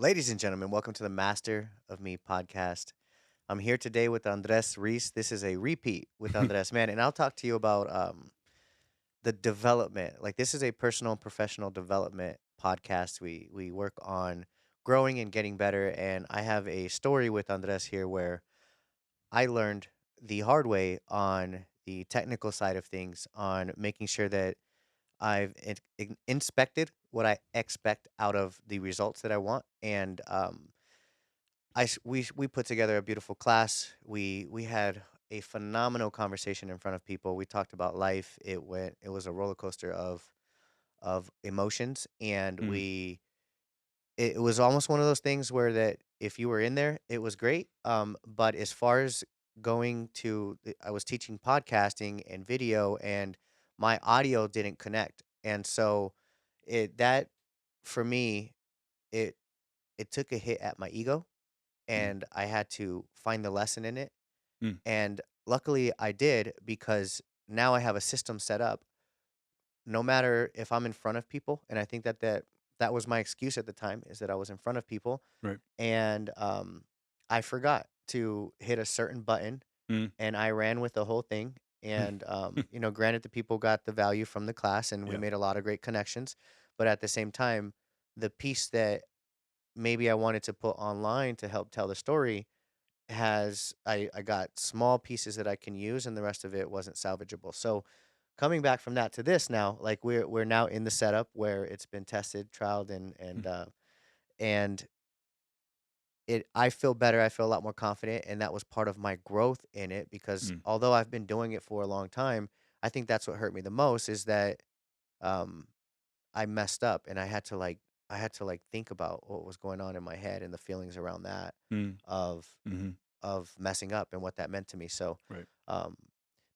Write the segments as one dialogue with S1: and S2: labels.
S1: Ladies and gentlemen, welcome to the Master of Me podcast. I'm here today with Andres Ruiz. This is a repeat with Andres, man, and I'll talk to you about the development. Like this is a personal and professional development podcast. We work on growing and getting better, and I have a story with Andres here where I learned the hard way on the technical side of things, on making sure that I've inspected what I expect out of the results that I want, and we put together a beautiful class. We had a phenomenal conversation in front of people. We talked about life. It was a roller coaster of emotions, and
S2: Mm,
S1: it was almost one of those things where that if you were in there, it was great. But as far as I was teaching podcasting and video, and my audio didn't connect, and so it that for me it it took a hit at my ego,
S2: mm,
S1: and I had to find the lesson in it.
S2: mm,
S1: And luckily I did, because now I have a system set up no matter if I'm in front of people. And I think that was my excuse at the time, is that I was in front of people,
S2: right.
S1: and I forgot to hit a certain button,
S2: Mm,
S1: and I ran with the whole thing.
S2: mm,
S1: And granted, the people got the value from the class, and we
S2: yeah.
S1: made a lot of great connections. But at the same time, the piece that maybe I wanted to put online to help tell the story I got small pieces that I can use, and the rest of it wasn't salvageable. So coming back from that to this now, like we're now in the setup where it's been tested, trialed,
S2: Mm,
S1: and it I feel better. I feel a lot more confident, and that was part of my growth in it, because
S2: mm,
S1: although I've been doing it for a long time, I think that's what hurt me the most, is that um I messed up, and I had to like think about what was going on in my head and the feelings around that
S2: mm,
S1: of
S2: mhm,
S1: messing up and what that meant to me. So
S2: right.
S1: um,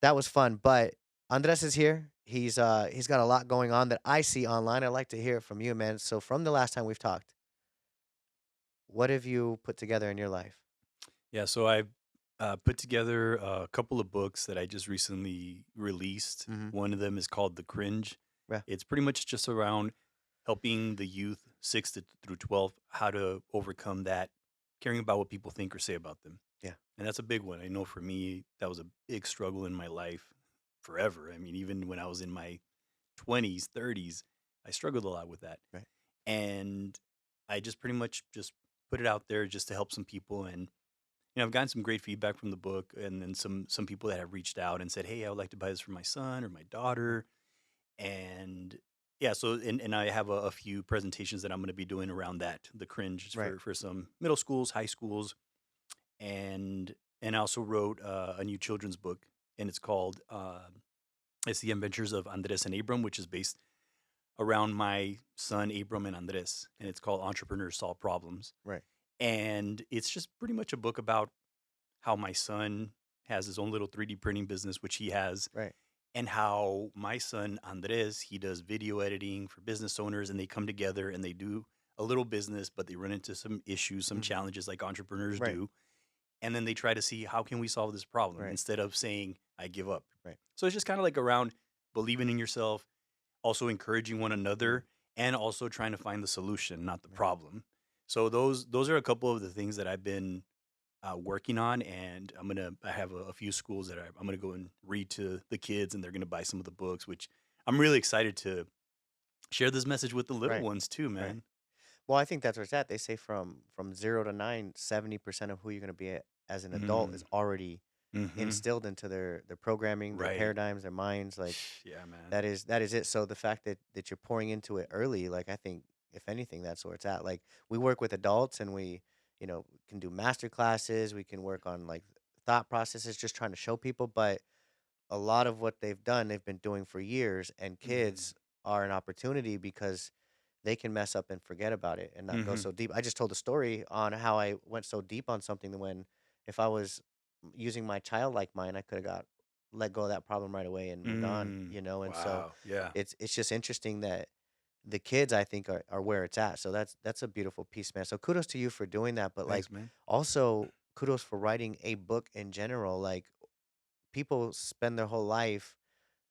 S1: that was fun. But Andres is here. He's got a lot going on that I see online. I'd like to hear it from you, man. So from the last time we've talked, what have you put together in your life?
S2: Yeah, so I put together a couple of books that I just recently released.
S1: Mm-hmm.
S2: One of them is called The Cringe.
S1: Yeah.
S2: It's pretty much just around helping the youth, 6 through 12, how to overcome that, caring about what people think or say about them.
S1: Yeah.
S2: And that's a big one. I know for me, that was a big struggle in my life forever. I mean, even when I was in my 20s, 30s, I struggled a lot with that.
S1: Right.
S2: And I just pretty much just put it out there just to help some people. And I've gotten some great feedback from the book, and then some people that have reached out and said, "Hey, I would like to buy this for my son or my daughter." And yeah, so and I have a few presentations that I'm going to be doing around that, the cringe
S1: Right.
S2: for some middle schools, high schools, and I also wrote a new children's book, and it's called it's the Adventures of Andres and Abram, which is based around my son Abram and Andres, and it's called Entrepreneurs Solve Problems.
S1: Right.
S2: And it's just pretty much a book about how my son has his own little 3D printing business, which he has,
S1: Right.
S2: and how my son Andres, he does video editing for business owners, and they come together and they do a little business, but they run into some issues, some
S1: Mm-hmm.
S2: challenges like entrepreneurs
S1: Right.
S2: do, and then they try to see how can we solve this problem
S1: Right.
S2: instead of saying I give up.
S1: Right.
S2: So it's just kind of like around believing in yourself, also encouraging one
S1: Mm-hmm.
S2: another, and also trying to find the solution, not the
S1: Right.
S2: problem. So those are a couple of the things that I've been working on, and I have a few schools that I'm gonna go and read to the kids, and they're gonna buy some of the books, which I'm really excited to share this message with the little
S1: Right.
S2: ones too,
S1: Right.
S2: man.
S1: Well, I think that's where it's at. They say from 0 to 9, 70% of who you're going to be as an adult
S2: Mm,
S1: is already
S2: mm-hmm.
S1: instilled into their programming, their
S2: Right.
S1: paradigms, their minds. Like
S2: Yeah, man.
S1: that is it. So the fact that you're pouring into it early, like I think if anything, that's where it's at. Like we work with adults, and we, can do master classes. We can work on like thought processes, just trying to show people. But a lot of what they've been doing for years, and
S2: Mm-hmm.
S1: kids are an opportunity because they can mess up and forget about it and not go
S2: Mm-hmm.
S1: so deep. I just told a story on how I went so deep on something that when if I was using my childlike mind, I could have got let go of that problem right away and moved on,
S2: Mm.
S1: And so
S2: Wow. Yeah.
S1: it's just interesting that the kids I think are where it's at. So that's a beautiful piece, man. So kudos to you for doing that, but like
S2: Thanks, man.
S1: also kudos for writing a book in general. Like people spend their whole life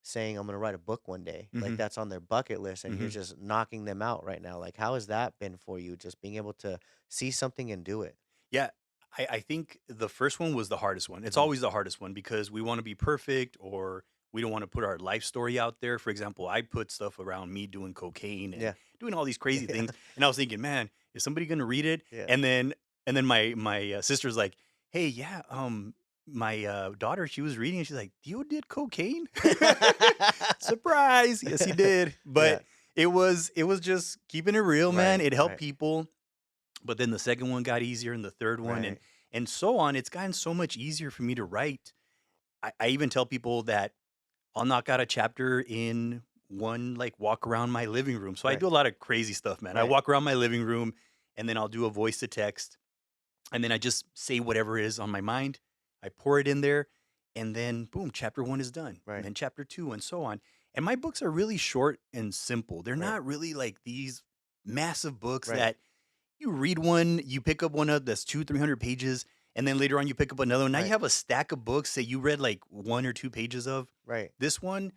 S1: saying I'm gonna write a book one day. Like
S2: Mhm.
S1: that's on their bucket list, and you're
S2: Mhm.
S1: just knocking them out right now. Like how has that been for you? Just being able to see something and do it.
S2: Yeah, I think the first one was the hardest one. It's
S1: Hmm.
S2: always the hardest one because we want to be perfect or we don't want to put our life story out there. For example, I put stuff around me doing cocaine and
S1: Yeah.
S2: doing all these crazy
S1: Yeah.
S2: things, and I was thinking, man, is somebody going to read it?
S1: Yeah.
S2: And then my sister's like, hey, yeah, my daughter, she was reading and she's like, you did cocaine? Surprise! Yes, he did.
S1: Yeah.
S2: But it was just keeping it real, man.
S1: Right.
S2: It helped
S1: Right.
S2: people, but then the second one got easier and the third one
S1: Right.
S2: and so on. It's gotten so much easier for me to write. I even tell people that I'll knock out a chapter in one like walk around my living room. So I
S1: Right.
S2: do a lot of crazy stuff, man. I
S1: Right.
S2: walk around my living room and then I'll do a voice to text and then I just say whatever is on my mind. I pour it in there and then boom, chapter 1 is done. And
S1: Right.
S2: then chapter 2 and so on. And my books are really short and simple. They're
S1: Right.
S2: not really like these massive books
S1: Right.
S2: that you read one, you pick up one up that's 200, 300 pages, and then later on you pick up another one. Now you
S1: Right.
S2: have a stack of books that you read like 1 or 2 pages of.
S1: Right.
S2: This one,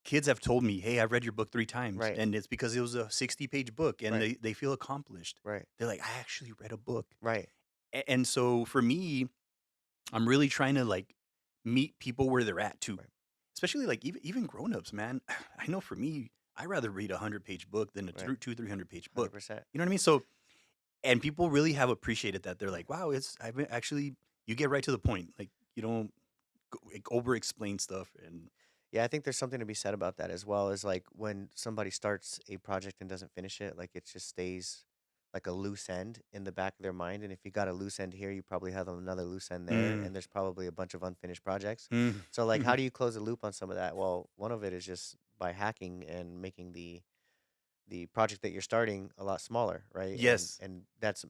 S2: kids have told me, hey, I've read your book 3 times.
S1: Right.
S2: And it's because it was a 60-page book and
S1: Right.
S2: they feel accomplished.
S1: Right.
S2: They're like, I actually read a book.
S1: Right.
S2: And so for me, I'm really trying to like meet people where they're at too.
S1: Right.
S2: Especially like even grown-ups, man. I know for me, I'd rather read a 100-page book than a
S1: Right.
S2: 300 page book.
S1: 100%.
S2: You know what I mean? So and people really have appreciated that. They're like, "Wow, it's I've been actually you get right to the point. Like you don't like, over explain stuff." And
S1: Yeah, I think there's something to be said about that as well. Is like when somebody starts a project and doesn't finish it, like it just stays like a loose end in the back of their mind. And if you got a loose end here, you probably have another loose end there,
S2: mm,
S1: and there's probably a bunch of unfinished projects.
S2: mm,
S1: So, like, how
S2: mhm.
S1: do you close the loop on some of that? Well, one of it is just by hacking and making the project that you're starting a lot smaller, right? And
S2: Yes,
S1: and that's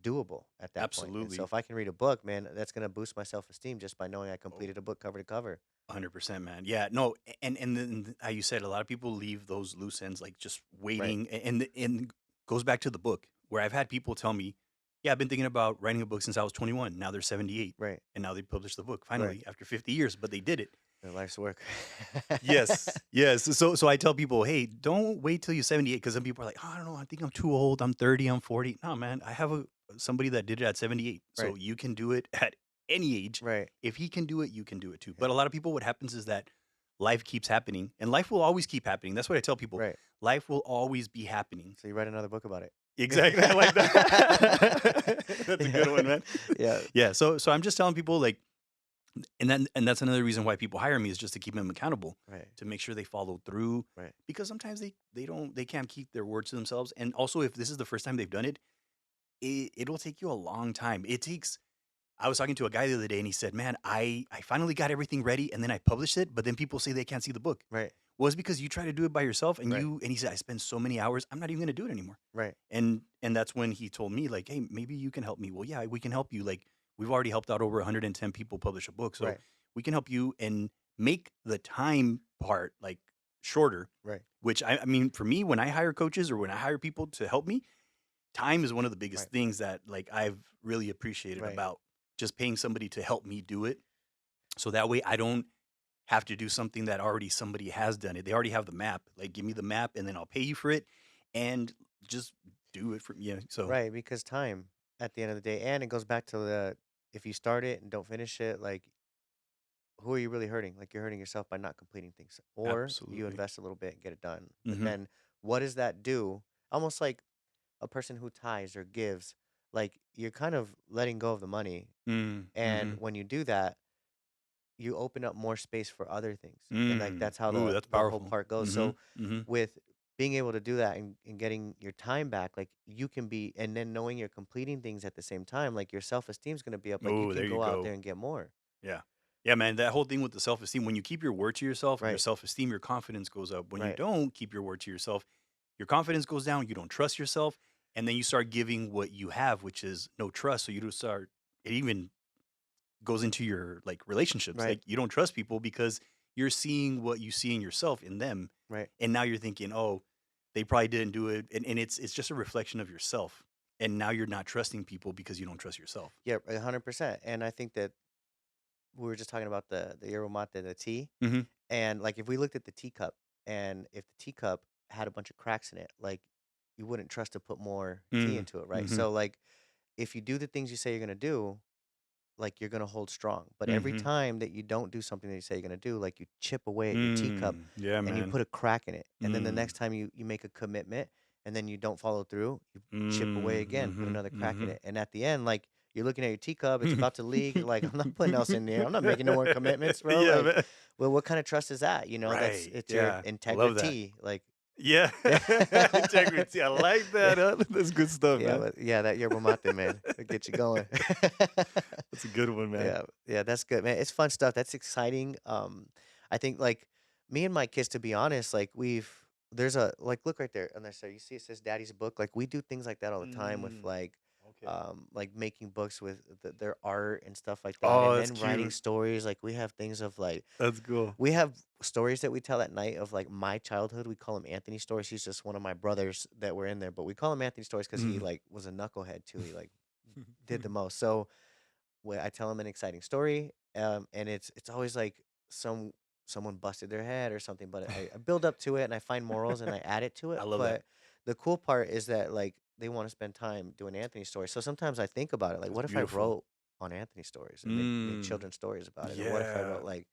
S1: doable at that point. And so
S2: absolutely.
S1: if I can read a book, man, that's gonna boost my self esteem just by knowing I
S2: Oh,
S1: completed a book cover to cover.
S2: 100%, man. Yeah, no, and then how you said, a lot of people leave those loose ends like just
S1: Right,
S2: waiting, and goes back to the book where I've had people tell me, "Yeah, I've been thinking about writing a book since I was 21. Now they're 78,
S1: right,
S2: and now they published the book
S1: right.
S2: finally after 50 years, but they did it."
S1: Their life's work.
S2: Yes, yes. So I tell people, hey, don't wait till you're 78 because some people are like, oh, I don't know, I think I'm too old. I'm 30, I'm 40. No, man, I have somebody that did it at 78.
S1: Right,
S2: So you can do it at any age.
S1: right,
S2: If he can do it, you can do it too.
S1: yeah,
S2: But a lot of people, what happens is that life keeps happening and life will always keep happening. That's what I tell people.
S1: right.
S2: Life will always be happening.
S1: So you write another book about it.
S2: Exactly. I like that. That's a good one, man.
S1: Yeah,
S2: Yeah. So I'm just telling people like, and that's another reason why people hire me is just to keep them accountable,
S1: right,
S2: to make sure they follow through,
S1: right,
S2: because sometimes they can't keep their word to themselves. And also, if this is the first time they've done it, it'll take you a long time. It takes. I was talking to a guy the other day, and he said, "Man, I finally got everything ready, and then I published it, but then people say they can't see the book.
S1: right,
S2: Well, it's because you try to do it by yourself, and
S1: right,
S2: he said I spend so many hours, I'm not even going to do it anymore."
S1: right,
S2: And that's when he told me like, "Hey, maybe you can help me." Well, yeah, we can help you. Like we've already helped out over 110 people publish a book, so
S1: right,
S2: we can help you and make the time part like shorter.
S1: right,
S2: Which I mean, for me, when I hire coaches or when I hire people to help me, time is one of the
S1: right,
S2: biggest things that like I've really appreciated
S1: right.
S2: about just paying somebody to help me do it. So that way I don't have to do something that already somebody has done it. They already have the map. Like give me the map and then I'll pay you for it and just do it for me. Yeah. So
S1: Right, because time at the end of the day, and it goes back to the if you start it and don't finish it, like who are you really hurting? Like you're hurting yourself by not completing things, or you
S2: absolutely.
S1: invest a little bit and get it done. But
S2: Hmm.
S1: then, what does that do? Almost like a person who ties or gives, like you're kind of letting go of the money, and
S2: Mm-hmm.
S1: when you do that, you open up more space for other things, and like
S2: Mm.
S1: that's how
S2: Ooh, that's
S1: the whole
S2: powerful.
S1: part goes.
S2: Hmm.
S1: So
S2: Hmm.
S1: with being able to do that and getting your time back, like you can be, and then knowing you're completing things at the same time, like your self esteem's gonna be up. Like you
S2: Oh,
S1: can
S2: there you
S1: go out there
S2: go.
S1: and get more.
S2: Yeah. Yeah, man. That whole thing with the self esteem, when you keep your word to yourself, your
S1: Right,
S2: self esteem, your confidence goes up. When you
S1: right,
S2: don't keep your word to yourself, your confidence goes down. You don't trust yourself. And then you start giving what you have, which is no trust. So you do start, it even goes into your like relationships.
S1: right,
S2: Like you don't trust people because you're seeing what you see in yourself in them.
S1: right.
S2: And now you're thinking, oh, they probably didn't do it. And it's just a reflection of yourself. And now you're not trusting people because you don't trust yourself.
S1: Yeah, 100%. And I think that we were just talking about the yerba mate, the tea,
S2: Mhm.
S1: and like if we looked at the teacup, and if the teacup had a bunch of cracks in it, like you wouldn't trust to put more tea
S2: Mm.
S1: into it, right?
S2: Mhm.
S1: So like if you do the things you say you're gonna do, like you're gonna hold strong. But every
S2: Mhm.
S1: time that you don't do something that you say you're gonna do, like you chip away at your teacup
S2: Yeah,
S1: and you
S2: man.
S1: put a crack in it. And then the
S2: Mm.
S1: next time you make a commitment and then you don't follow through, you chip away
S2: Mm.
S1: again, put
S2: Mhm.
S1: another crack in
S2: Mhm.
S1: it. And at the end, like you're looking at your teacup, it's about to leak. You're like, I'm not putting else in there. I'm not making no more commitments, bro.
S2: Yeah,
S1: Like,
S2: man.
S1: well, what kind of trust is that? That's
S2: Right.
S1: it's your
S2: Yeah. I love that.
S1: integrity. Like,
S2: Yeah.
S1: yeah.
S2: Integrity. I like
S1: Yeah.
S2: that, huh? That's good stuff,
S1: Yeah,
S2: man.
S1: but yeah, that yerba mate, man, it'll get you going.
S2: That's a good one, man.
S1: Yeah, yeah, that's good, man. It's fun stuff. That's exciting. I think like me and my kids, to be honest, like there's a like look right there on there. So you see it says Daddy's book. Like we do things like that all the time with
S2: Mm. Okay.
S1: like making books with their art and stuff like that,
S2: Oh,
S1: and
S2: that's
S1: then writing
S2: cute.
S1: stories. Like we have things of like
S2: That's cool.
S1: we have stories that we tell at night of like my childhood. We call him Anthony stories. He's just one of my brothers that were in there, but we call him Anthony stories because he
S2: Mm.
S1: like was a knucklehead too. He like did the most. So where I tell them an exciting story, and it's always like someone busted their head or something, but I build up to it and I find morals and I add it to it.
S2: I love that.
S1: But the cool part is that like they want to spend time doing Anthony stories. So sometimes I think about it, like,
S2: That's
S1: what if I
S2: beautiful.
S1: wrote on Anthony stories and made
S2: Mm.
S1: children's stories about it, or what if I
S2: Yeah.
S1: wrote like,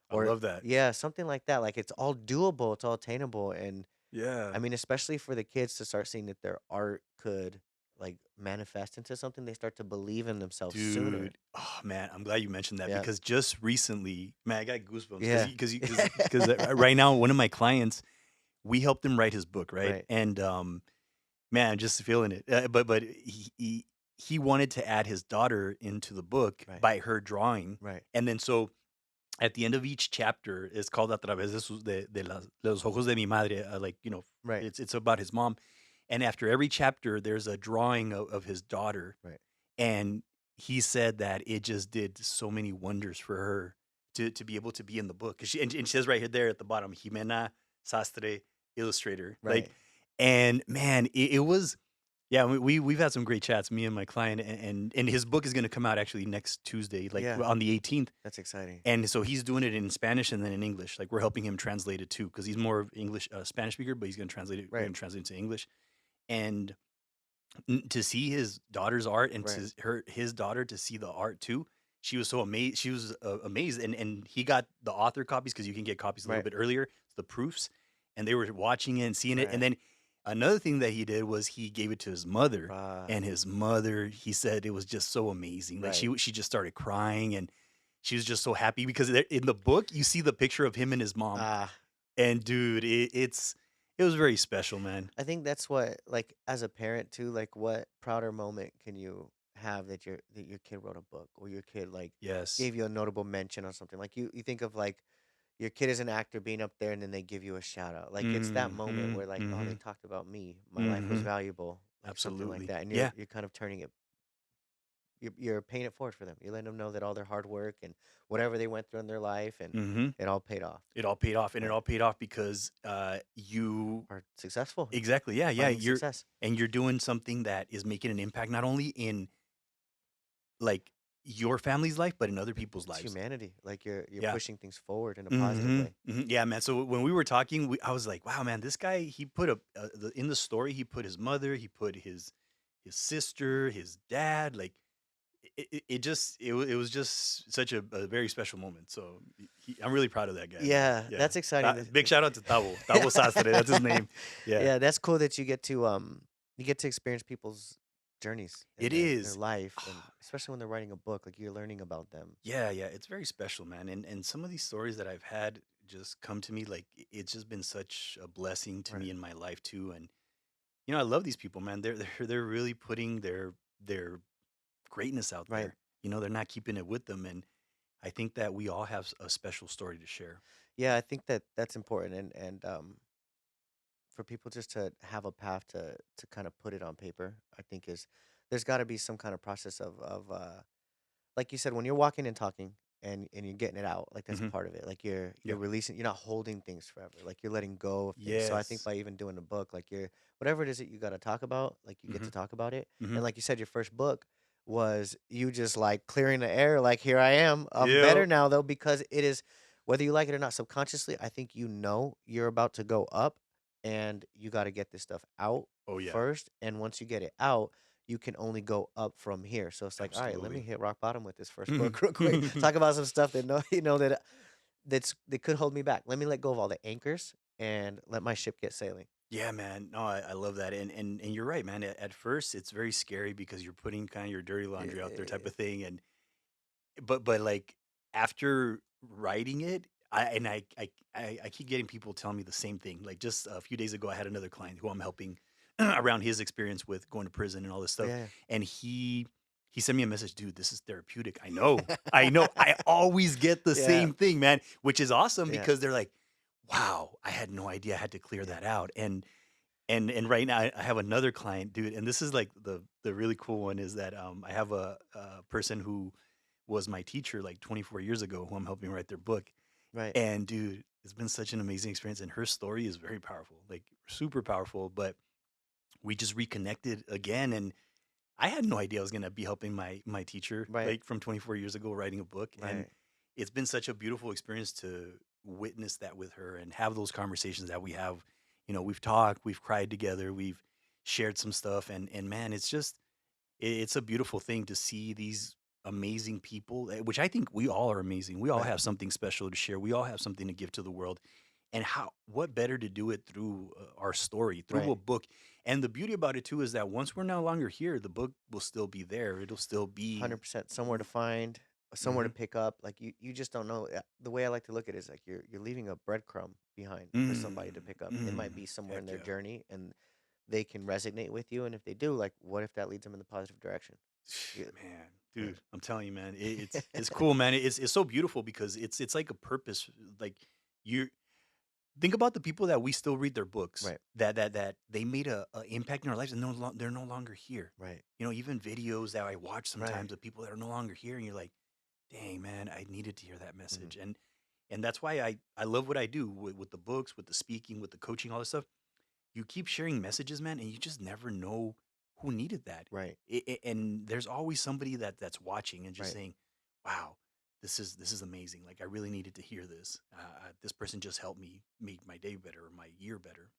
S2: I
S1: or
S2: love that.
S1: yeah, something like that. Like it's all doable, it's all attainable, and
S2: Yeah.
S1: I mean, especially for the kids to start seeing that their art could like manifest into something, they start to believe in themselves sooner.
S2: Dude, oh man, I'm glad you mentioned that
S1: Yeah.
S2: because just recently, man, I got goosebumps
S1: Yeah.
S2: because right now one of my clients, we helped him write his book, right?
S1: Right.
S2: And man, just feeling it. But he wanted to add his daughter into the book
S1: Right.
S2: by her drawing,
S1: Right.
S2: and then so at the end of each chapter, it's called "A través de los ojos de mi madre," like
S1: Right.
S2: it's about his mom, and after every chapter, there's a drawing of his daughter,
S1: Right.
S2: and he said that it just did so many wonders for her to be able to be in the book. 'Cause and she says right here there at the bottom, Jimena Sastre, illustrator. Like,
S1: Right.
S2: and man, it was yeah, we've had some great chats, me and my client, and his book is gonna come out actually next Tuesday, like
S1: Yeah.
S2: on the 18th.
S1: That's exciting.
S2: And so he's doing it in Spanish and then in English. Like we're helping him translate it too, because he's more of English Spanish speaker, but he's gonna translate it. We're
S1: Right.
S2: gonna translate it to English. And to see his daughter's art and
S1: Right.
S2: to his daughter to see the art too, she was so amazed. She was amazed, and he got the author copies because you can get copies a little
S1: Right.
S2: bit earlier, the proofs, and they were watching it and seeing it. And
S1: Right.
S2: then another thing that he did was he gave it to his mother,
S1: Ah.
S2: and his mother, he said it was just so amazing. Like
S1: Right.
S2: she just started crying, and she was just so happy because in the book you see the picture of him and his mom,
S1: Ah.
S2: and dude, it was very special, man.
S1: I think that's what, like, as a parent too, like, what prouder moment can you have that your kid wrote a book, or your kid like
S2: Yes.
S1: gave you a notable mention on something. Like you think of like your kid is an actor being up there and then they give you a shout out. Like it's that moment
S2: Mm-hmm.
S1: where like, oh, they
S2: Mm-hmm.
S1: talked about me. My life was
S2: Mm-hmm.
S1: valuable, like something like
S2: Absolutely.
S1: that. And
S2: Yeah.
S1: you're kind of turning it, you're paying it forward for them. You're letting them know that all their hard work and whatever they went through in their life, and
S2: Mhm.
S1: it all paid off.
S2: It all paid off, and it
S1: Yeah.
S2: all paid off because, you
S1: Are successful,
S2: exactly, yeah, yeah,
S1: finding success.
S2: you're doing something that is making an impact not only in, like, your family's life, but in other people's
S1: It's
S2: lives.
S1: humanity. Like you're
S2: Yeah.
S1: pushing things forward in a positive
S2: Mhm,
S1: way.
S2: mhm, yeah, man, so when we were talking, I was like, "Wow, man, this guy, he put in the story, he put his mother, he put his sister, his dad, like, it was just such a very special moment, so I'm really proud of that guy, man.
S1: Yeah,
S2: Yeah.
S1: that's exciting.
S2: Big shout out to Tavo Sastre, that's his name. Yeah.
S1: Yeah, that's cool that you get to experience people's journeys in
S2: It
S1: their
S2: is.
S1: life, and especially when they're writing a book, like you're learning about them.
S2: Yeah, yeah, it's very special, man, and some of these stories that I've had just come to me, like, it's just been such a blessing to
S1: Right.
S2: me in my life too, and, I love these people, man. They're really putting their greatness out
S1: Right.
S2: there. They're not keeping it with them, and I think that we all have a special story to share.
S1: Yeah, I think that that's important, and for people just to have a path to kind of put it on paper, I think is there's got to be some kind of process of like you said, when you're walking and talking and you're getting it out, like that's a
S2: Mhm.
S1: part of it. Like you're
S2: Yeah.
S1: releasing, you're not holding things forever. Like you're letting go of things. So I think
S2: Yes.
S1: by even doing a book, like you're whatever it is that you got to talk about, like you get to
S2: Mhm.
S1: talk about it. And
S2: Mhm.
S1: like you said, your first book was you just like clearing the air, like, here I am. I'm better
S2: Yep.
S1: now though, because it is, whether you like it or not, subconsciously, I think you're about to go up and you got to get this stuff out
S2: Oh yeah,
S1: first. And once you get it out, you can only go up from here. So it's like, all right, let me
S2: absolutely.
S1: hit rock bottom with this first book real quick. Talk about some stuff that that could hold me back. Let me let go of all the anchors and let my ship get sailing.
S2: Yeah, man. No, I love that. And you're right, man. At first it's very scary because you're putting kind of your dirty laundry out there type
S1: Yeah.
S2: of thing. And but like after writing it, I keep getting people telling me the same thing. Like just a few days ago I had another client who I'm helping around his experience with going to prison and all this
S1: Oh,
S2: stuff.
S1: yeah.
S2: And he sent me a message, dude, this is therapeutic. I know. I know. I always get the
S1: Yeah.
S2: same thing, man, which is awesome
S1: Yeah.
S2: because they're like, wow, I had no idea I had to clear
S1: Yeah.
S2: that out. And right now I have another client, dude, and this is like the really cool one is that I have a person who was my teacher like 24 years ago who I'm helping write their book.
S1: Right.
S2: And dude, it's been such an amazing experience. And her story is very powerful, like super powerful. But we just reconnected again. And I had no idea I was gonna be helping my teacher
S1: Right.
S2: like from 24 years ago writing a book. And
S1: Right.
S2: it's been such a beautiful experience to witness that with her and have those conversations that we have. You know, we've talked, we've cried together, we've shared some stuff, and man, it's just it's a beautiful thing to see these amazing people, which I think we all are amazing. We all
S1: Right.
S2: have something special to share. We all have something to give to the world. And how what better to do it through our story, through
S1: Right.
S2: a book. And the beauty about it too is that once we're no longer here, the book will still be there. It'll still be
S1: 100% somewhere to find, somewhere to
S2: mm-hmm,
S1: pick up. Like you just don't know. The way I like to look at it is like you're leaving a breadcrumb behind for somebody to
S2: mm,
S1: pick up. It might
S2: mm,
S1: be somewhere in
S2: heck
S1: their
S2: yeah.
S1: journey, and they can resonate with you. And if they do, like, what if that leads them in the positive direction? Yeah.
S2: Man,
S1: Yeah.
S2: dude, I'm telling you, man, it's cool, man. It's so beautiful because it's like a purpose. Like you think about the people that we still read their books
S1: Right.
S2: that they made a impact in our lives and they're no longer here.
S1: Right.
S2: You know, even videos that I watch
S1: Right.
S2: sometimes of people that are no longer here, and you're like, dang, man, I needed to hear that
S1: Hmm.
S2: message. And that's why I love what I do with the books, with the speaking, with the coaching, all this stuff. You keep sharing messages, man, and you just never know who needed that.
S1: Right.
S2: And there's always somebody that's watching and just
S1: Right.
S2: saying, "Wow, this is amazing. Like I really needed to hear this. This person just helped me make my day better or my year better."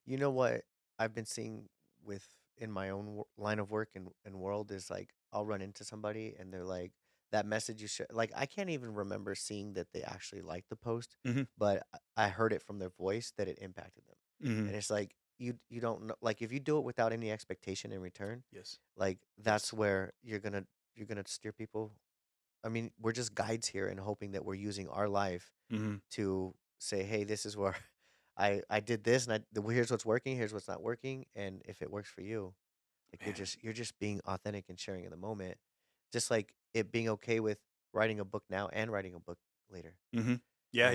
S1: You know what I've been seeing with in my own line of work and world is like I'll run into somebody and they're like that message you share. Like I can't even remember seeing that they actually liked the post,
S2: Hmm.
S1: but I heard it from their voice that it impacted them.
S2: Hmm.
S1: And it's like you don't know, like if you do it without any expectation in return,
S2: Yes.
S1: like that's
S2: Yes.
S1: where you're gonna steer people. I mean, we're just guides here and hoping that we're using our life
S2: Hmm.
S1: to say, "Hey, this is where I did this, and here's what's working, here's what's not working, and if it works for you, like
S2: Man.
S1: you're just being authentic and sharing in the moment, just like it being okay with writing a book now and writing a book later,
S2: Hmm. Yeah.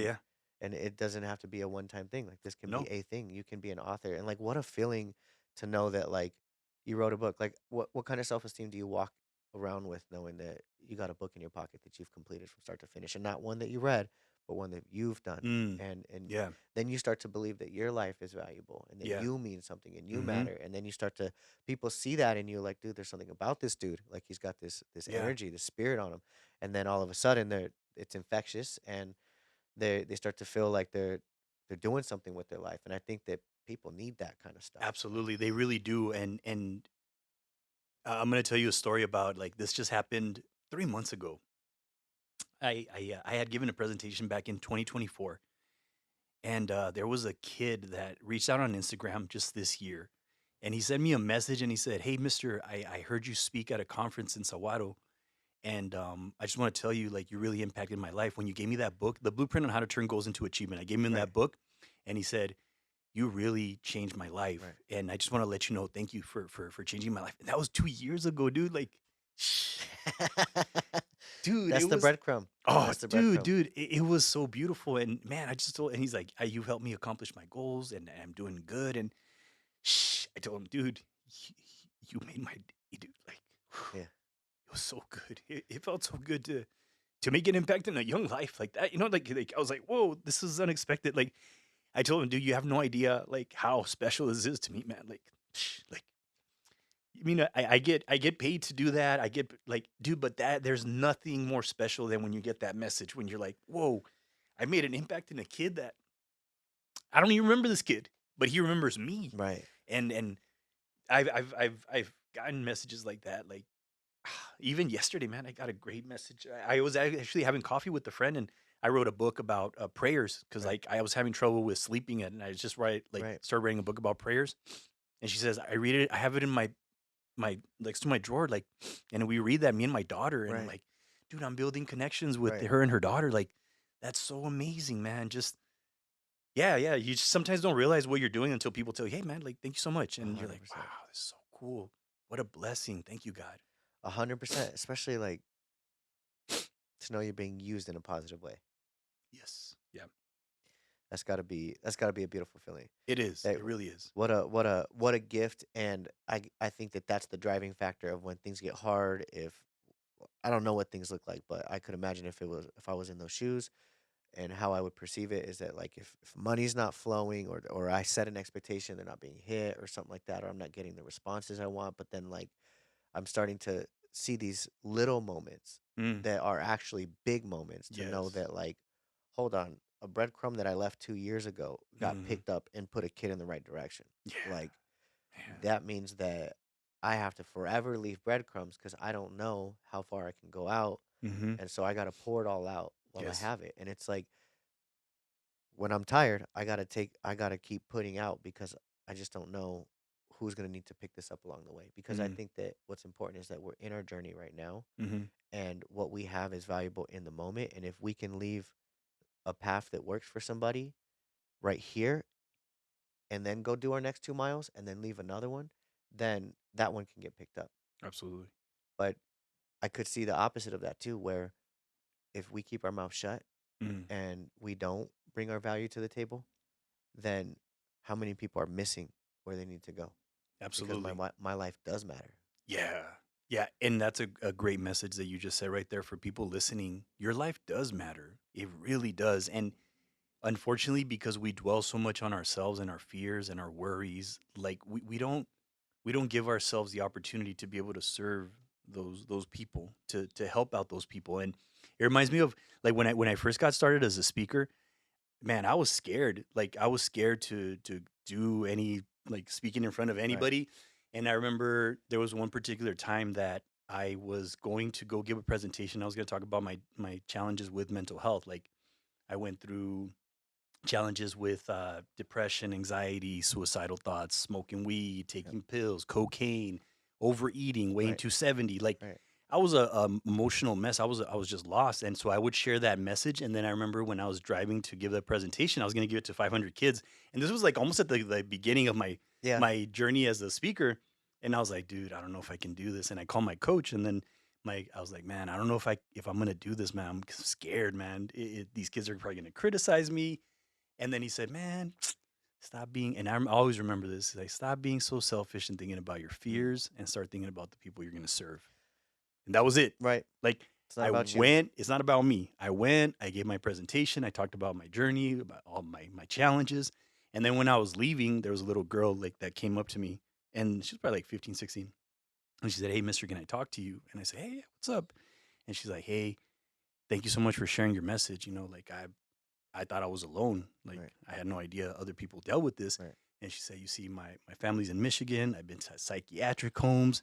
S1: and
S2: Yeah.
S1: it doesn't have to be a one time thing. Like this can be
S2: No.
S1: a thing. You can be an author, and like what a feeling to know that like you wrote a book. Like what kind of self esteem do you walk around with knowing that you got a book in your pocket that you've completed from start to finish, and not one that you read, but one that you've done,
S2: Mm.
S1: and
S2: Yeah.
S1: then you start to believe that your life is valuable and that
S2: Yeah.
S1: you mean something and you
S2: Hmm.
S1: matter, and then you start to people see that in you like, dude, there's something about this dude, like he's got this
S2: Yeah.
S1: energy, this spirit on him, and then all of a sudden it's infectious and they start to feel like they're doing something with their life, and I think that people need that kind of stuff.
S2: Absolutely, they really do. And I'm gonna tell you a story about like this just happened 3 months ago. I had given a presentation back in 2024, and there was a kid that reached out on Instagram just this year, and he sent me a message and he said, "Hey, Mister, I heard you speak at a conference in Saguaro, and I just want to tell you, like, you really impacted my life when you gave me that book, The Blueprint on How to Turn Goals into Achievement." I gave him
S1: Right.
S2: that book, and he said, "You really changed my life,
S1: Right.
S2: and I just want to let you know, thank you for changing my life." And that was 2 years ago, dude. Like, dude,
S1: That's
S2: it
S1: the
S2: was
S1: breadcrumb.
S2: oh,
S1: That's the
S2: dude,
S1: breadcrumb.
S2: dude, it was so beautiful. And man, I just told, and he's like, "You've helped me accomplish my goals, and I'm doing good." And I told him, dude, you made my day, dude. Like,
S1: Yeah.
S2: it was so good. It felt so good to make an impact in a young life like that. You know, like I was like, whoa, this is unexpected. Like, I told him, dude, you have no idea like how special this is to me, man. Like, I mean, I get paid to do that. I get like, dude, but that there's nothing more special than when you get that message when you're like, whoa, I made an impact in a kid that I don't even remember this kid, but he remembers me.
S1: Right.
S2: And I've gotten messages like that. Like even yesterday, man, I got a great message. I was actually having coffee with a friend, and I wrote a book about prayers because
S1: Right.
S2: like I was having trouble with sleeping, and I just
S1: Right.
S2: started writing a book about prayers. And she says, I read it, I have it in my next to my drawer, like, and we read that, me and my daughter, and I'm
S1: Right.
S2: like, dude, I'm building connections with
S1: Right.
S2: her and her daughter. Like, that's so amazing, man. Just yeah, yeah. You just sometimes don't realize what you're doing until people tell you, hey, man, like, thank you so much,
S1: A
S2: and you're
S1: hundred
S2: like, wow,
S1: percent.
S2: this is so cool. What a blessing. Thank you, God.
S1: 100%. Especially like to know you're being used in a positive way.
S2: Yes, yeah,
S1: That's gotta be a beautiful feeling.
S2: it is.
S1: That
S2: It really is.
S1: what a gift, and I think that that's the driving factor of when things get hard. If I don't know what things look like, but I could imagine if I was in those shoes, and how I would perceive it is that like if money's not flowing, or I set an expectation they're not being hit or something like that, or I'm not getting the responses I want, but then like I'm starting to see these little moments
S2: Mm,
S1: that are actually big moments, to know
S2: yes.
S1: that like, hold on, a breadcrumb that I left 2 years ago got
S2: Hmm.
S1: picked up and put a kid in the right direction.
S2: Yeah,
S1: Like
S2: man.
S1: that means that I have to forever leave breadcrumbs because I don't know how far I can go out.
S2: Hmm.
S1: And so I got to pour it all out while I
S2: Yes.
S1: have it. And it's like when I'm tired, I got to keep putting out because I just don't know who's going to need to pick this up along the way. Because I
S2: Mm,
S1: think that what's important is that we're in our journey right now,
S2: hmm.
S1: and what we have is valuable in the moment. And if we can leave a path that works for somebody right here and then go do our next 2 miles and then leave another one, then that one can get picked up.
S2: Absolutely.
S1: But I could see the opposite of that too, where if we keep our mouth shut
S2: Mm,
S1: and we don't bring our value to the table, then how many people are missing where they need to go? Because
S2: absolutely.
S1: my life does matter.
S2: Yeah. Yeah. And that's a great message that you just said right there for people listening. Your life does matter. It really does. And unfortunately, because we dwell so much on ourselves and our fears and our worries, like we don't give ourselves the opportunity to be able to serve those people, to help out those people. And it reminds me of like when I first got started as a speaker, man, I was scared. Like I was scared to do any like speaking in front of
S1: Right.
S2: anybody. And I remember there was one particular time that I was going to go give a presentation. I was going to talk about my challenges with mental health. Like I went through challenges with depression, anxiety, suicidal thoughts, smoking weed,
S1: Yep.
S2: taking pills, cocaine, overeating, weighing
S1: Right.
S2: 270. Like
S1: Right.
S2: I was a emotional mess. I was just lost, and so I would share that message. And then I remember when I was driving to give the presentation, I was going to give it to 500 kids, and this was like almost at the beginning of my
S1: Yeah.
S2: my journey as a speaker. And I was like, dude, I don't know if I can do this. And I called my coach, and then I was like, man, I don't know if I'm gonna do this, man. I'm scared, man. These kids are probably gonna criticize me. And then he said, "Man, stop being," and I always remember this, like, "Stop being so selfish and thinking about your
S1: Mm.
S2: fears and start thinking about the people you're gonna serve." And that was it.
S1: Right.
S2: Like,
S1: It's not
S2: I
S1: about you.
S2: went it's not about me. I went, I gave my presentation, I talked about my journey, about all my challenges, and then when I was leaving, there was a little girl, like, that came up to me, and she was probably, like, 15, 16, and she said, "Hey, mister, can I talk to you?" And I said, "Hey, what's up?" And she's like, "Hey, thank you so much for sharing your message, like, I thought I was alone. Like
S1: Right.
S2: I had no idea other people dealt with this."
S1: Right.
S2: And she said, "You see, my family's in Michigan. I've been to psychiatric homes,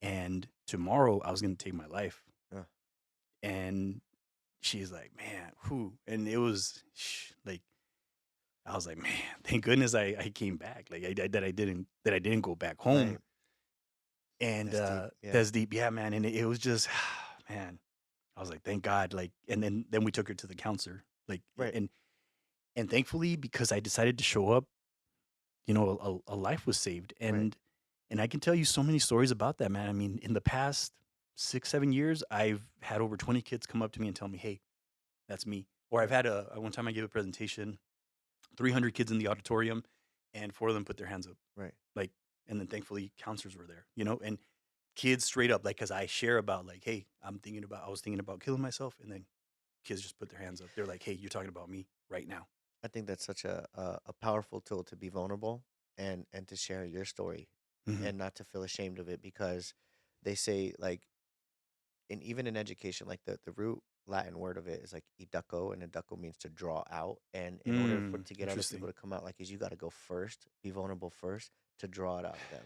S2: and tomorrow I was going to take my life."
S1: Uh,
S2: And she's like, "Man, who?" And it was like I was like, "Man, thank goodness I came back. Like that I didn't go back home."
S1: right.
S2: And
S1: That's deep. Yeah.
S2: that's deep, yeah, man. And it was just, man. I was like, "Thank God!" Like, and then we took her to the counselor. Like,
S1: Right.
S2: and thankfully, because I decided to show up, a life was saved.
S1: Right.
S2: And I can tell you so many stories about that, man. I mean, in the past 6, 7 years, I've had over 20 kids come up to me and tell me, "Hey, that's me." Or I've
S1: Right.
S2: had one time I gave a presentation, 300 kids in the auditorium, and four of them put their hands up.
S1: Right.
S2: Like, and then thankfully counselors were there, and kids straight up, like, cause I share about like, "Hey, I was thinking about killing myself." And then kids just put their hands up. They're like, "Hey, you're talking about me right now."
S1: I think that's such a powerful tool to be vulnerable and to share your story.
S2: Hmm.
S1: and not to feel ashamed of it, because they say, like, and even in education, like the root Latin word of it is like educo, and educo means to draw out. And in order for to get other people
S2: Interesting.
S1: to come out, like, is you got to go first, be vulnerable first to draw it out of them.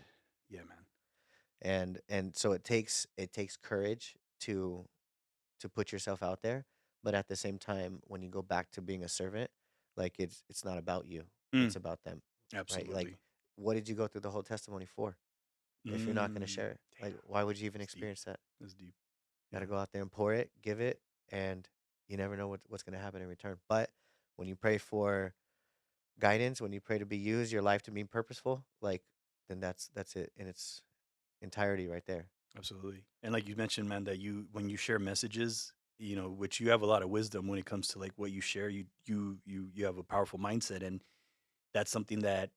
S2: Yeah, man.
S1: And so it takes courage to put yourself out there, but at the same time, when you go back to being a servant, like, it's not about you,
S2: Mm,
S1: it's about them, right? Like,
S2: absolutely.
S1: what did you go through the whole testimony for if you're not going to share it? Like,
S2: Damn.
S1: why would you even
S2: That's deep.
S1: experience that?
S2: That's deep.
S1: Got
S2: Yeah.
S1: to go out there and pour it, give it, and you never know what's going to happen in return. But when you pray for guidance, when you pray to be used, your life to be purposeful, like, then that's it in its entirety right there.
S2: Absolutely. And like you mentioned, man, that when you share messages, which you have a lot of wisdom when it comes to like what you share, you have a powerful mindset, and that's something that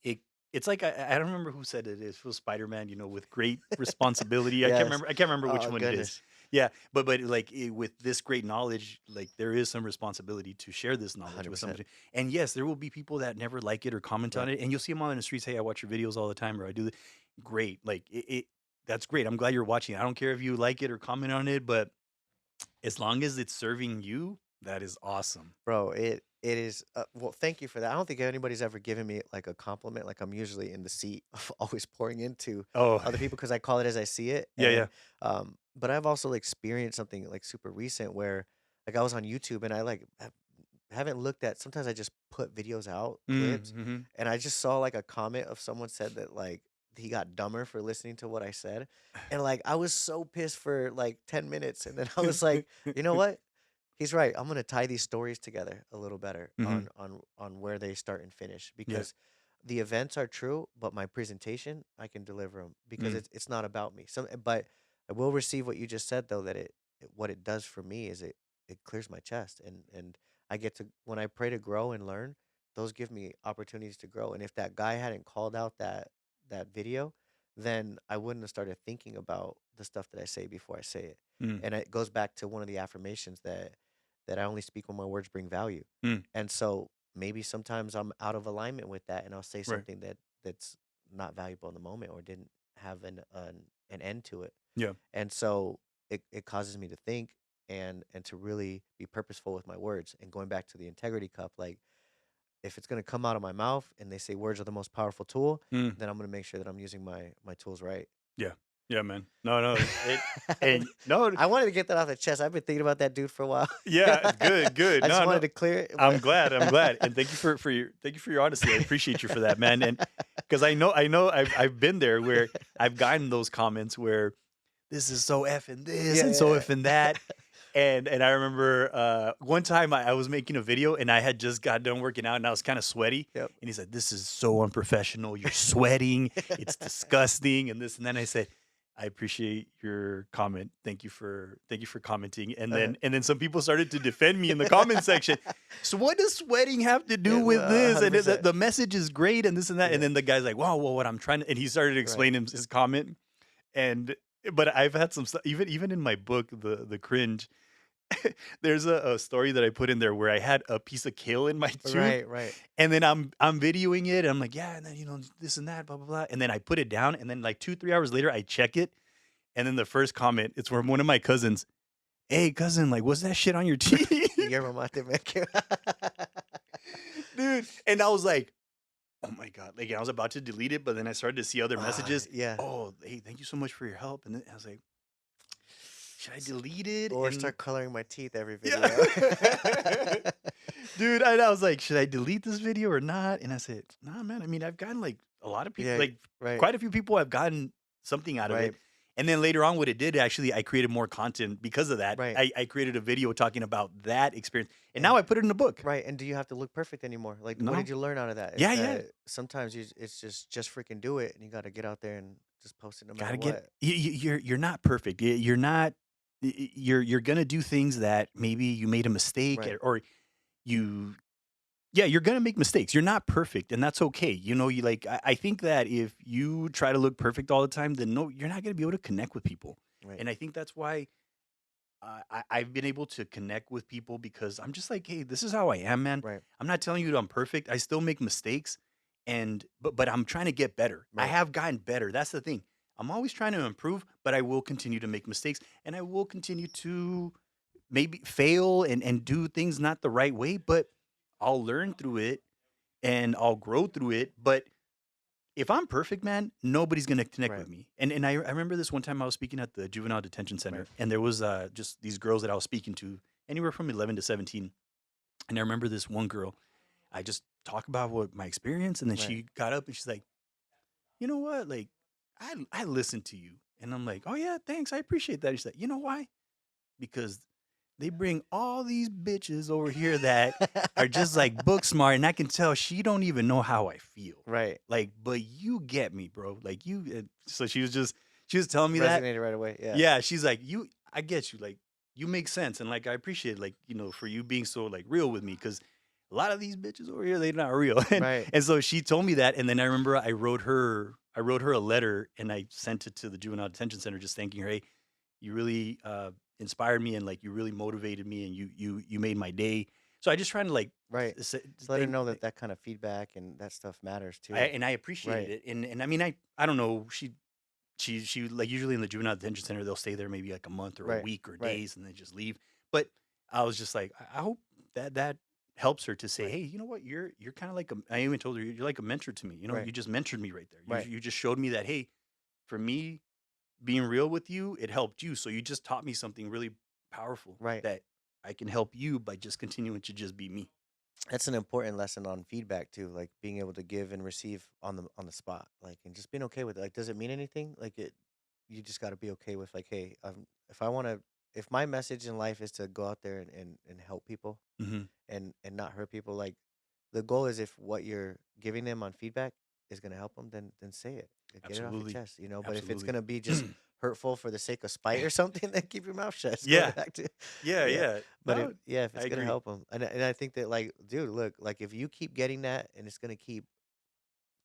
S2: it it's like I don't remember who said it is. It was Spider-Man, with great responsibility.
S1: Yes.
S2: I can't remember which
S1: Oh
S2: one it is.
S1: goodness.
S2: Yeah, but like with this great knowledge, like there is some responsibility to share this knowledge with
S1: 100%.
S2: somebody. And yes, there will be people that never like it or comment on
S1: Yep.
S2: it, and you'll see them on the streets. Hey, I watch your videos all the time, or I do this. Great, like that's great. I'm glad you're watching. I don't care if you like it or comment on it, but as long as it's serving you, that is awesome.
S1: Bro, it is. Well, thank you for that. I don't think anybody's ever given me like a compliment. Like, I'm usually in the seat of always pouring into
S2: Oh,
S1: other people because I call it as I see it.
S2: yeah, yeah.
S1: But I've also experienced something like super recent where, like, I was on YouTube and I like haven't looked at. Sometimes I just put videos out, clips,
S2: Mm-hmm.
S1: and I just saw like a comment of someone said that, like, he got dumber for listening to what I said, and like I was so pissed for like 10 minutes, and then I was like, you know what? He's right. I'm gonna tie these stories together a little better
S2: Hmm.
S1: on where they start and finish,
S2: Yeah.
S1: because the events are true, but my presentation, I can deliver them because
S2: Mm,
S1: it's not about me. But I will receive what you just said, though, that what it does for me is it clears my chest, and I get to, when I pray to grow and learn, those give me opportunities to grow. And if that guy hadn't called out that video, then I wouldn't have started thinking about the stuff that I say before I say it.
S2: mm,
S1: And it goes back to one of the affirmations that I only speak when my words bring value.
S2: mm.
S1: And so maybe sometimes I'm out of alignment with that, and I'll say
S2: Right.
S1: something that's not valuable in the moment, or didn't have an end to it.
S2: Yeah.
S1: And so it causes me to think, and to really be purposeful with my words. And going back to the integrity cup, like, if it's gonna come out of my mouth and they say words are the most powerful tool,
S2: Mm.
S1: then I'm gonna make sure that I'm using my tools right.
S2: Yeah. Yeah, man. No, no. And no,
S1: I wanted to get that off the chest. I've been thinking about that dude for a while.
S2: yeah, good, good.
S1: I just
S2: No,
S1: wanted
S2: no.
S1: to clear it,
S2: I'm
S1: but
S2: glad. I'm glad. And thank you for your honesty. I appreciate you for that, man. And because I know I've been there where I've gotten those comments where this is so effing this
S1: yeah,
S2: and so
S1: yeah,
S2: effing that. And I remember one time I was making a video and I had just got done working out and I was kind of sweaty.
S1: yep.
S2: And he said, "This is so unprofessional. You're sweating. It's disgusting." And this and then I said, "I appreciate your comment. Thank you for commenting." And
S1: Uh,
S2: then some people started to defend me in the comment section. So what does sweating have to do
S1: yeah,
S2: with this? And the,
S1: 100%.
S2: the message is great and this and that. And
S1: Yeah,
S2: then the guy's like, "Wow, well, what I'm trying to," and he started to
S1: right.
S2: explain his comment. And but I've had some stuff even in my book, the cringe. There's a story that I put in there where I had a piece of kale in my tooth,
S1: Right, right.
S2: and then I'm videoing it, and I'm like, yeah, and then this and that, blah blah blah, and then I put it down, and then like 2 3 hours later, I check it, and then the first comment it's from one of my cousins. Hey cousin, like, what's that shit on your teeth,
S1: You're mamate me.
S2: dude? And I was like, oh my god, like I was about to delete it, but then I started to see other messages.
S1: Yeah.
S2: Oh, hey, thank you so much for your help, and then I was like, should I delete it?
S1: Or
S2: And
S1: start coloring my teeth every video.
S2: yeah. Dude, I was like, should I delete this video or not? And I said, nah, man. I mean, I've gotten like a lot of people,
S1: Yeah,
S2: like
S1: right,
S2: quite a few people have gotten something out of
S1: right,
S2: it. And then later on, what it did actually, I created more content because of that.
S1: right.
S2: I created a video talking about that experience. And now
S1: And
S2: I put it in a book.
S1: right, and do you have to look perfect anymore? Like, what did
S2: No.
S1: you learn out of that? Is
S2: Yeah, yeah.
S1: that sometimes it's just freaking do it, and you got to get out there and just post it no matter
S2: Gotta get,
S1: what.
S2: you're not perfect. You're not, you're going to do things that maybe you made a mistake
S1: Right,
S2: or you yeah, you're gonna make mistakes. You're not perfect, and that's okay. You like I think that if you try to look perfect all the time, then no, you're not gonna be able to connect with people.
S1: right,
S2: And I think that's why I've been able to connect with people because I'm just like, hey, this is how I am, man.
S1: right.
S2: I'm not telling you that I'm perfect. I still make mistakes, and but I'm trying to get better. I
S1: Right.
S2: have gotten better. That's the thing. I'm always trying to improve, but I will continue to make mistakes, and I will continue to maybe fail and do things not the right way, but I'll learn through it and I'll grow through it. But if I'm perfect, man, nobody's gonna connect
S1: Right.
S2: with me. And I remember this one time I was speaking at the juvenile detention
S1: Right.
S2: center, and there was just these girls that I was speaking to, anywhere from 11 to 17. And I remember this one girl, I just talked about what my experience, and then
S1: Right.
S2: she got up and she's like, you know what, like I listened to you, and I'm like, oh yeah, thanks, I appreciate that. She's like, you know why? Because they bring all these bitches over here that are just like book smart, and I can tell she don't even know how I feel.
S1: Right.
S2: Like, but you get me, bro. Like you. So she was telling me that.
S1: Resonated right away. Yeah.
S2: Yeah, she's like, I get you. Like, you make sense, and like I appreciate, like, for you being so like real with me, because a lot of these bitches over here, they're not real. and
S1: Right.
S2: and so she told me that, and then I remember I wrote her a letter, and I sent it to the juvenile detention center, just thanking her. Hey, you really inspired me, and like you really motivated me, and you made my day. So I just trying to like
S1: Right. To let her
S2: thank,
S1: know that that kind of feedback and that stuff matters
S2: I,
S1: too.
S2: and I appreciated
S1: Right.
S2: it. And I mean, I don't know, she like, usually in the juvenile detention center they'll stay there maybe like a month or a
S1: Right.
S2: week or
S1: Right.
S2: days, and they just leave. But I was just like, I hope that helps her to say,
S1: Right.
S2: hey, you know what, you're kind of like I even told her, you're like a mentor to me.
S1: Right.
S2: You just mentored me right there.
S1: Right.
S2: You just showed me that, hey, for me, being real with you, it helped you. So you just taught me something really powerful
S1: Right.
S2: that I can help you by just continuing to just be me.
S1: That's an important lesson on feedback too, like being able to give and receive on the spot, like and just being okay with it. Like, does it mean anything? Like it, you just got to be okay with like, hey, if I want to, if my message in life is to go out there and help people
S2: Hmm.
S1: and not hurt people, like the goal is if what you're giving them on feedback is gonna help them, then say it. Get it off your
S2: Absolutely.
S1: chest, you know. But if it's
S2: Absolutely.
S1: gonna be just hurtful for the sake of spite or something, then keep your mouth shut. Just go
S2: Yeah.
S1: back to
S2: Yeah.
S1: yeah.
S2: Yeah.
S1: But
S2: No,
S1: if
S2: I
S1: it's gonna
S2: agree.
S1: help them, and I think that like, dude, look, like if you keep getting that and it's gonna keep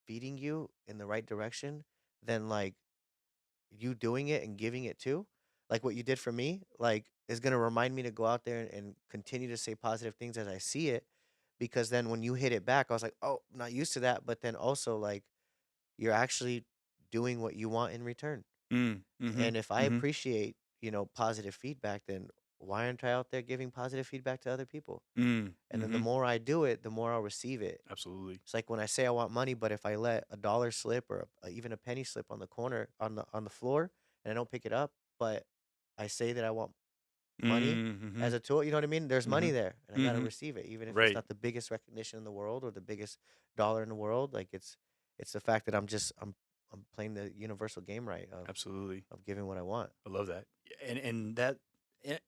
S1: feeding you in the right direction, then like you doing it and giving it too, like what you did for me, like is gonna remind me to go out there and continue to say positive things as I see it, because then when you hit it back, I was like, oh, I'm not used to that, but then also like you're actually doing what you want in return.
S2: Mm, mhm,
S1: And if I
S2: mhm,
S1: appreciate, positive feedback, then why aren't I out there giving positive feedback to other people?
S2: mm,
S1: And then the
S2: mhm.
S1: more I do it, the more I'll receive it.
S2: Absolutely.
S1: It's like when I say I want money, but if I let a dollar slip or even a penny slip on the corner on the floor and I don't pick it up, but I say that I want money
S2: Mm,
S1: as
S2: mhm,
S1: a tool, you know what I mean? There's money
S2: mhm,
S1: there, and I gotta
S2: mhm.
S1: receive it, even if it's
S2: Right.
S1: not the biggest recognition in the world or the biggest dollar in the world. Like it's the fact that I'm playing the universal game right
S2: Absolutely.
S1: of giving what I want.
S2: I love that. And that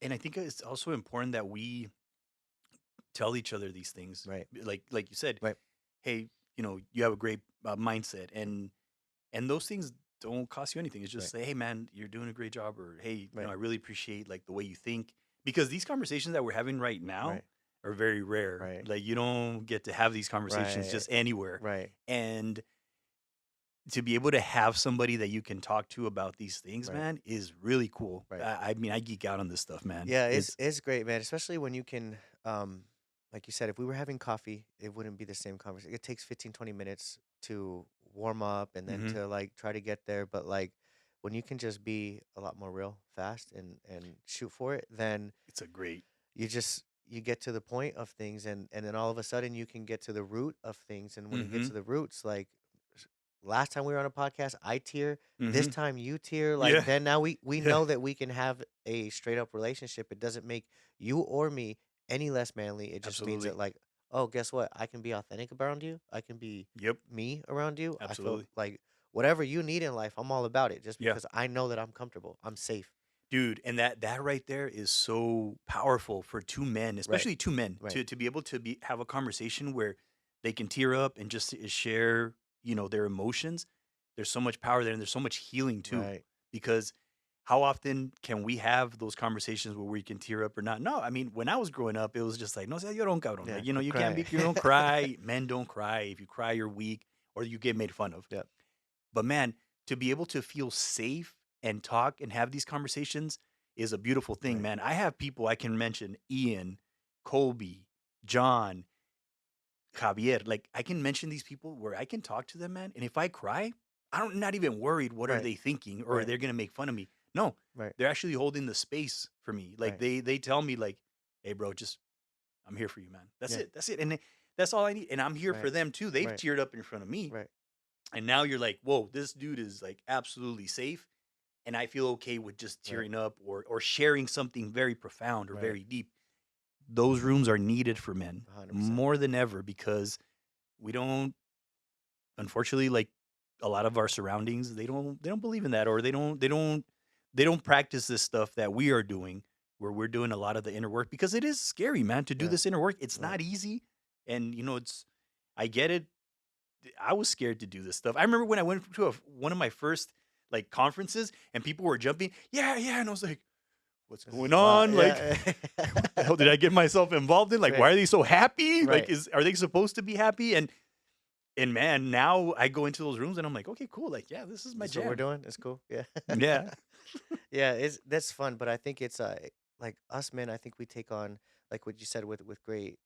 S2: and I think it's also important that we tell each other these things.
S1: Right.
S2: Like you said,
S1: Right.
S2: hey, you have a great mindset, and those things don't cost you anything. It's just
S1: Right.
S2: say, hey man, you're doing a great job, or hey,
S1: Right.
S2: I really appreciate like the way you think, because these conversations that we're having right now
S1: Right.
S2: are very rare.
S1: Right.
S2: Like, you don't get to have these conversations
S1: Right.
S2: just anywhere.
S1: Right.
S2: And to be able to have somebody that you can talk to about these things,
S1: Right.
S2: man, is really cool.
S1: Right.
S2: I mean, I geek out on this stuff, man.
S1: Yeah, it's
S2: It's
S1: it's great, man. Especially when you can, like you said, if we were having coffee, it wouldn't be the same conversation. It takes 15, 20 minutes to warm up and then
S2: hmm
S1: to like try to get there. But like when you can just be a lot more real fast and shoot for it, then
S2: it's a great.
S1: you get to the point of things, and then all of a sudden you can get to the root of things. And when you get
S2: hmm
S1: to the roots, like last time we were on a podcast, I tear. This
S2: hmm
S1: time you tear. Like
S2: Yeah,
S1: then now we
S2: yeah,
S1: know that we can have a straight up relationship. It doesn't make you or me any less manly. It just means that
S2: absolutely.
S1: like, oh, guess what? I can be authentic around you. I can be
S2: Yep,
S1: me around you. I feel
S2: absolutely.
S1: like whatever you need in life, I'm all about it. Just
S2: Yeah.
S1: because I know that I'm comfortable. I'm safe.
S2: Dude, and that right there is so powerful for two men,
S1: Right.
S2: especially two men,
S1: Right.
S2: to be able to be have a conversation where they can tear up and just share, their emotions. There's so much power there, and there's so much healing too.
S1: Right.
S2: Because how often can we have those conversations where we can tear up or not? No, I mean, when I was growing up, it was just like, no sé llorón, cabrón.
S1: Yeah.
S2: Like,
S1: Quit
S2: you can't
S1: crying.
S2: be, you don't cry. Men don't cry. If you cry, you're weak, or you get made fun of.
S1: Yep.
S2: But man, to be able to feel safe and talk and have these conversations is a beautiful thing,
S1: Right.
S2: man. I have people I can mention: Ian, Colby, John, Javier, like I can mention these people where I can talk to them, man. And if I cry, I'm not even worried what are
S1: Right.
S2: they thinking or
S1: Right.
S2: they're gonna make fun of me. No,
S1: Right.
S2: they're actually holding the space for me. Like
S1: Right.
S2: they tell me like, hey bro, just I'm here for you, man. That's
S1: Yeah.
S2: it. That's it. And that's all I need. And I'm here for
S1: Right.
S2: them too. They've
S1: Right.
S2: teared up in front of me.
S1: Right.
S2: And now you're like, whoa, this dude is like absolutely safe. And I feel okay with just
S1: Right.
S2: tearing up or sharing something very profound or
S1: Right.
S2: very deep. Those rooms are needed for men
S1: 100%.
S2: more than ever because we don't, unfortunately, like a lot of our surroundings, they don't believe in that, or they don't practice this stuff that we are doing, where we're doing a lot of the inner work because it is scary, man, to do
S1: Yeah.
S2: this inner work. It's
S1: Right.
S2: not easy, and it's, I get it. I was scared to do this stuff. I remember when I went to one of my first like conferences and people were jumping, yeah, yeah, and I was like, what's
S1: This is
S2: going
S1: wild.
S2: on? Like,
S1: Yeah.
S2: what the hell did I get myself involved in? Like, why
S1: Right.
S2: are they so happy? Like,
S1: Right.
S2: are they supposed to be happy? And man, now I go into those rooms and I'm like, okay, cool. Like, yeah, this is my
S1: This is what we're
S2: jam.
S1: doing. It's cool. Yeah.
S2: Yeah.
S1: Yeah, it's that's fun, but I think it's like us men, I think we take on like what you said with great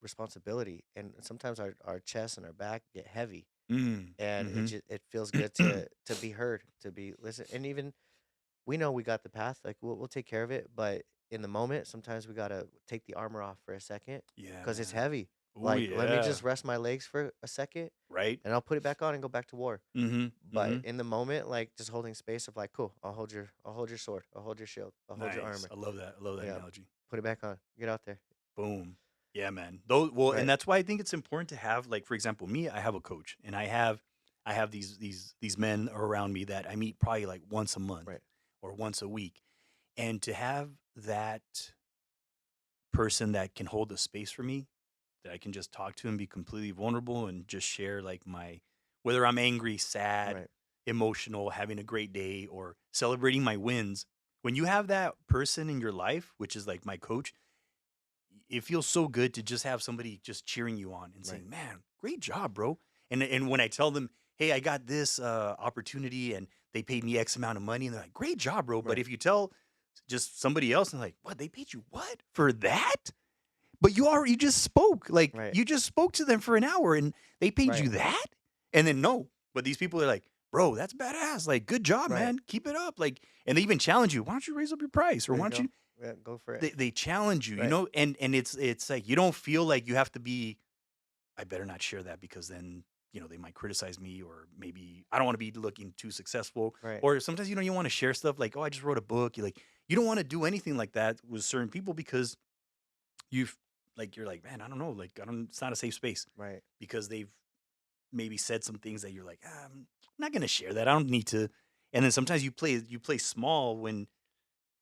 S1: responsibility, and sometimes our chest and our back get heavy,
S2: Mm.
S1: and
S2: Hmm.
S1: it feels good to be heard, to be listened, and even we know we got the path, like we'll take care of it, but in the moment, sometimes we gotta take the armor off for a second
S2: Yeah,
S1: because it's
S2: man.
S1: heavy.
S2: Oh
S1: Like, let me
S2: yeah.
S1: just rest my legs for a second,
S2: Right.
S1: and I'll put it back on and go back to war.
S2: Mm-hmm.
S1: But
S2: Mm-hmm.
S1: in the moment, like just holding space of like, cool, I'll hold your sword, I'll hold your shield, I'll hold your
S2: Nice.
S1: armor.
S2: I love that. I love that
S1: Yeah,
S2: analogy.
S1: put it back on. Get out there.
S2: Boom. Yeah, man. Those, well, and
S1: Right,
S2: that's why I think it's important to have, like, for example, me, I have a coach and I have these men around me that I meet probably like once a month
S1: right,
S2: or once a week. And to have that person that can hold the space for me, that I can just talk to and be completely vulnerable and just share like whether I'm angry, sad,
S1: right,
S2: emotional, having a great day, or celebrating my wins. When you have that person in your life, which is like my coach, it feels so good to just have somebody just cheering you on and
S1: right,
S2: saying, "Man, great job, bro." And when I tell them, "Hey, I got this opportunity and they paid me X amount of money," and they're like, "Great job, bro." But
S1: right,
S2: if you tell just somebody else and like, "What? They paid you what for that?" But you just spoke. Like
S1: right,
S2: you just spoke to them for an hour and they paid
S1: right,
S2: you that? And then no. But these people are like, "Bro, that's badass. Like good job,
S1: right.
S2: man. Keep it up." Like, and they even challenge you. "Why don't you raise up your price?" Or
S1: There
S2: "Why
S1: you
S2: don't
S1: go.
S2: you?"
S1: Yeah, go for it.
S2: They challenge you,
S1: Right,
S2: and it's like you don't feel like you have to be, I better not share that because then, they might criticize me, or maybe I don't want to be looking too successful.
S1: right,
S2: Or sometimes, you want to share stuff like, "Oh, I just wrote a book." You don't want to do anything like that with certain people because you've you're like, "Man, I don't know, like I don't it's not a safe space."
S1: right.
S2: Because they've maybe said some things that you're like, I'm not gonna share that. I don't need to. And then sometimes you play small when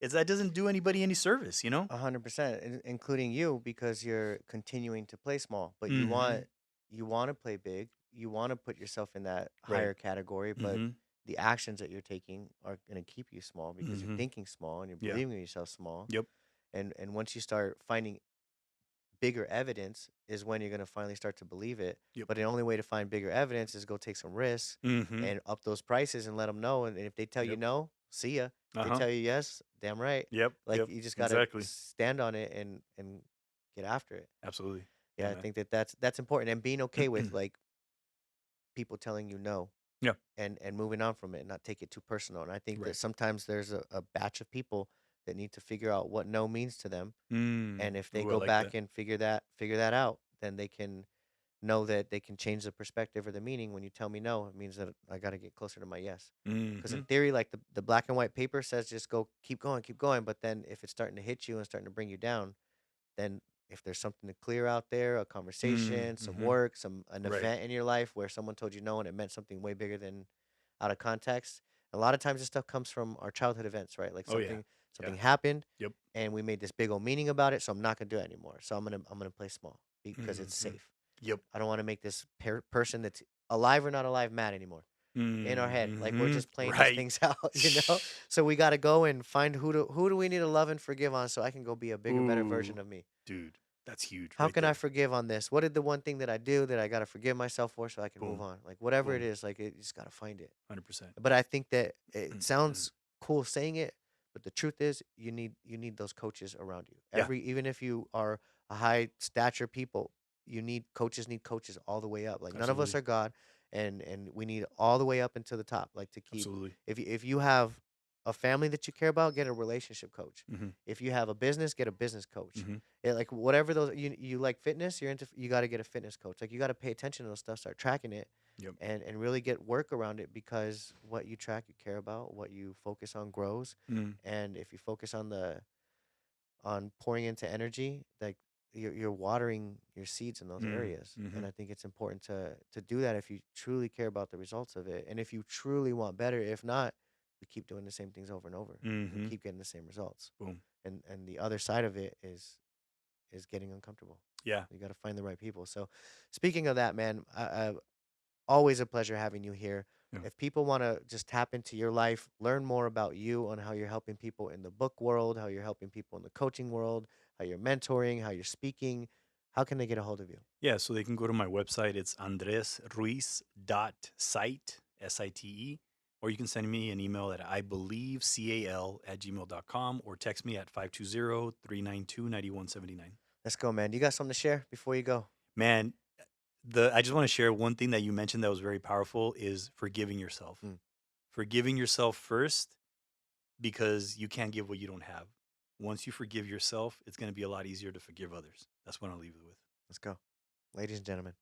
S2: that doesn't do anybody any service.
S1: 100%, including you, because you're continuing to play small, but
S2: Hmm.
S1: you want to play big. You want to put yourself in that
S2: Right.
S1: higher category, but
S2: Hmm.
S1: the actions that you're taking are going to keep you small because you're
S2: Hmm.
S1: thinking small and you're
S2: Yeah.
S1: believing in yourself small.
S2: Yep.
S1: And once you start finding bigger evidence is when you're going to finally start to believe it.
S2: Yep.
S1: But the only way to find bigger evidence is go take some risks
S2: Mhm.
S1: and up those prices and let them know. And if they tell you
S2: Yep.
S1: no, see ya. If they
S2: Uh-huh.
S1: tell you yes, damn right.
S2: Yep.
S1: Like
S2: Yep.
S1: you just got to
S2: Exactly.
S1: stand on it and get after it.
S2: Absolutely.
S1: Yeah,
S2: Yeah,
S1: I
S2: man.
S1: think that that's important, and being okay with like people telling you no
S2: Yeah.
S1: and moving on from it and not take it too personal. And I think that
S2: Right.
S1: sometimes there's a batch of people that need to figure out what no means to them, and
S2: Mm.
S1: if they
S2: Ooh, I
S1: go
S2: like
S1: back
S2: that.
S1: and figure that out, then they can know that they can change the perspective or the meaning. When you tell me no, it means that I got to get closer to my yes. Because in
S2: Mhm.
S1: theory, like the black and white paper says, just go, keep going. But then if it's starting to hit you and starting to bring you down, then if there's something to clear out there, a
S2: Mm.
S1: conversation, some
S2: Mhm.
S1: work, some an
S2: Right.
S1: event in your life where someone told you no and it meant something way bigger than out of context. A lot of times this stuff comes from our childhood events, right? Like
S2: Oh yeah.
S1: something
S2: Yeah.
S1: happened
S2: Yep.
S1: and we made this big old meaning about it, so I'm not gonna do it anymore. So I'm gonna play small because it's
S2: Mhm.
S1: safe.
S2: Yep.
S1: I don't want to make this person that's alive or not alive mad anymore in our head. Like we're
S2: Mhm.
S1: just playing these
S2: Right.
S1: things out, you know? So we got to go and find who do we need to love and forgive on so I can go be a bigger, better version
S2: Ooh,
S1: of me.
S2: dude, that's huge
S1: How
S2: right
S1: can I
S2: there.
S1: forgive on this? What did the one thing that I do that I got to forgive myself for so I can move
S2: Boom.
S1: on? Like whatever it
S2: Boom.
S1: is, like you just got to find it.
S2: 100%.
S1: But I think that it sounds cool saying it, but the truth is you need those coaches around you.
S2: Yeah.
S1: Even if you are a high stature people, you need coaches all the way up. Like none of us
S2: Absolutely.
S1: are God, and we need all the way up into the top. Like to keep,
S2: Absolutely.
S1: if you have a family that you care about, get a relationship coach.
S2: Mhm.
S1: If you have a business, get a business coach.
S2: Mhm.
S1: Like whatever those, you like fitness, you're into, you got to get a fitness coach. Like you got to pay attention to those stuff, start tracking it,
S2: Yep.
S1: and really get work around it, because what you track, you care about, what you focus on grows.
S2: Mm.
S1: And if you focus on pouring into energy, like you're watering your seeds in those
S2: Mm.
S1: areas. And
S2: Mhm.
S1: I think it's important to do that if you truly care about the results of it, and if you truly want better. If not, we keep doing the same things over and over, and we
S2: Mhm.
S1: keep getting the same results.
S2: Boom.
S1: And the other side of it is getting uncomfortable.
S2: Yeah.
S1: You got to find the right people. So speaking of that, man, always a pleasure having you here.
S2: Yeah.
S1: If people want to just tap into your life, learn more about you, on how you're helping people in the book world, how you're helping people in the coaching world, how you're mentoring, how you're speaking, how can they get a hold of you?
S2: Yeah, so they can go to my website. It's andresruiz.site, SITE, or you can send me an email at I believe cal@gmail.com, or text me at 520-392-9179.
S1: Let's go, man. You got something to share before you go?
S2: Man, I just want to share one thing that you mentioned that was very powerful is forgiving yourself.
S1: Mm,
S2: Forgiving yourself first, because you can't give what you don't have. Once you forgive yourself, it's going to be a lot easier to forgive others. That's what I'll leave it with.
S1: let's go. Ladies and gentlemen.